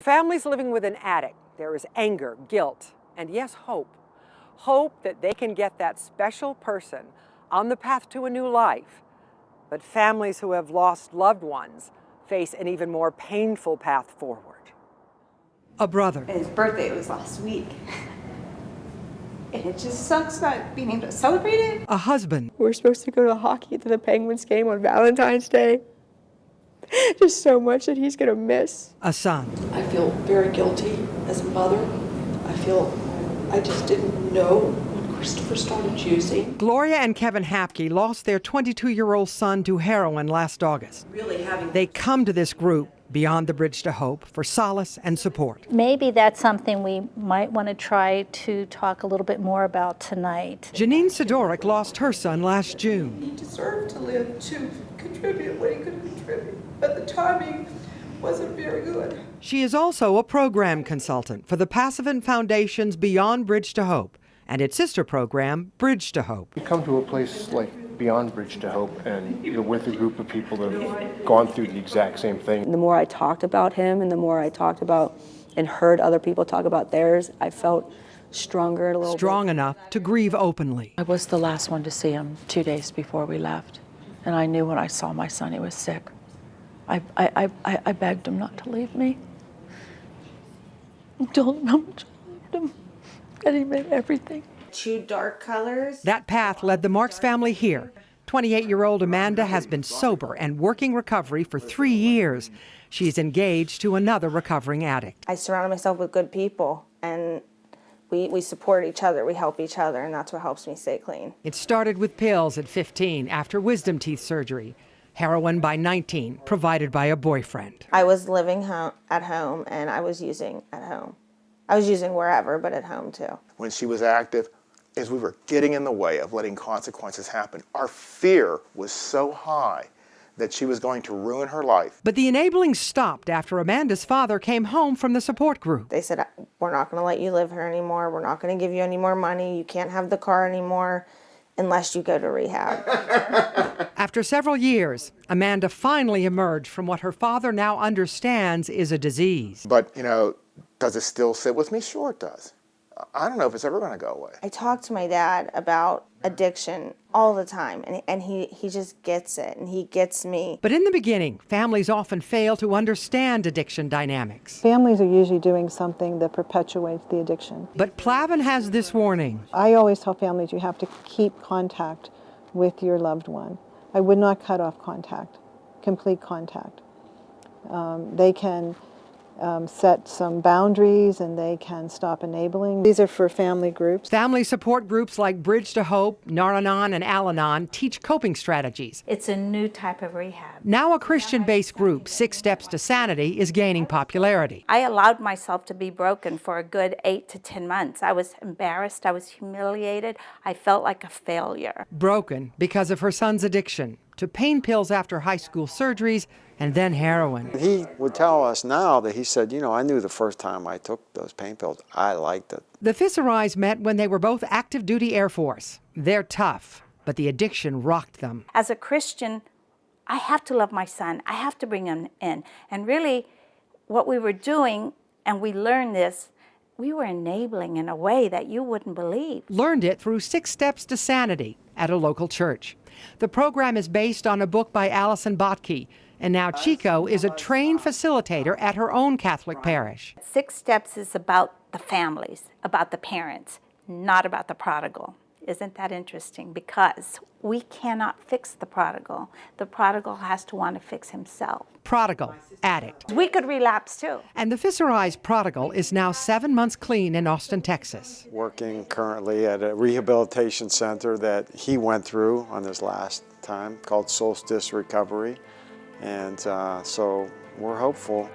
Families living with an addict, there is anger, guilt, and yes, hope. Hope that they can get that special person on the path to a new life. But families who have lost loved ones face an even more painful path forward. A brother. His birthday was last week. And it just sucks not being able to celebrate it. A husband. We're supposed to go to the Penguins game on Valentine's Day. Just so much that he's gonna miss. A son. I feel very guilty as a mother. I just didn't know when Christopher started using. Gloria and Kevin Hapke lost their 22-year-old son to heroin last August. They come to this group, Beyond the Bridge to Hope, for solace and support. Maybe that's something we might want to try to talk a little bit more about tonight. Janine Sidoric lost her son last June. He deserved to live to contribute what he could contribute, but the timing wasn't very good. She is also a program consultant for the Passavant Foundation's Beyond Bridge to Hope and its sister program, Bridge to Hope. You come to a place like Beyond Bridge to Hope and you're with a group of people that have gone through the exact same thing. The more I talked about him and the more I talked about and heard other people talk about theirs, I felt stronger a little bit. Strong enough to grieve openly. I was the last one to see him 2 days before we left. And I knew when I saw my son he was sick. I begged him not to leave me. I told him how much I loved him. And he meant everything. Two dark colors. That path led the Marks family here. 28-year-old Amanda has been sober and working recovery for 3 years. She's engaged to another recovering addict. I surrounded myself with good people, and we support each other, we help each other, and that's what helps me stay clean. It started with pills at 15 after wisdom teeth surgery. Heroin by 19, provided by a boyfriend. I was living at home, and I was using at home. I was using wherever, but at home too. When she was active, as we were getting in the way of letting consequences happen, our fear was so high that she was going to ruin her life. But the enabling stopped after Amanda's father came home from the support group. They said, we're not going to let you live here anymore. We're not going to give you any more money. You can't have the car anymore unless you go to rehab. After several years, Amanda finally emerged from what her father now understands is a disease. But, does it still sit with me? Sure it does. I don't know if it's ever going to go away. I talk to my dad about addiction all the time, and he just gets it, and he gets me. But in the beginning, families often fail to understand addiction dynamics. Families are usually doing something that perpetuates the addiction. But Plavin has this warning. I always tell families you have to keep contact with your loved one. I would not cut off contact, complete contact. They can set some boundaries and they can stop enabling. These are for family groups. Family support groups like Bridge to Hope, Nar-Anon, and Al-Anon teach coping strategies. It's a new type of rehab. Now a Christian-based group, 6 Steps to Sanity, is gaining popularity. I allowed myself to be broken for a good 8 to 10 months. I was embarrassed, I was humiliated, I felt like a failure. Broken because of her son's addiction to pain pills after high school surgeries and then heroin. He would tell us now that he said, I knew the first time I took those pain pills, I liked it. The Fisserais met when they were both active duty Air Force. They're tough, but the addiction rocked them. As a Christian, I have to love my son. I have to bring him in. And really, what we were doing, and we learned this, we were enabling in a way that you wouldn't believe. Learned it through 6 Steps to Sanity at a local church. The program is based on a book by Allison Botke, and now Chico is a trained facilitator at her own Catholic parish. 6 Steps is about the families, about the parents, not about the prodigal. Isn't that interesting? Because we cannot fix the prodigal. The prodigal has to want to fix himself. Prodigal, addict. We could relapse too. And the Fisserais prodigal is now 7 months clean in Austin, Texas. Working currently at a rehabilitation center that he went through on his last time called Solstice Recovery. And so we're hopeful.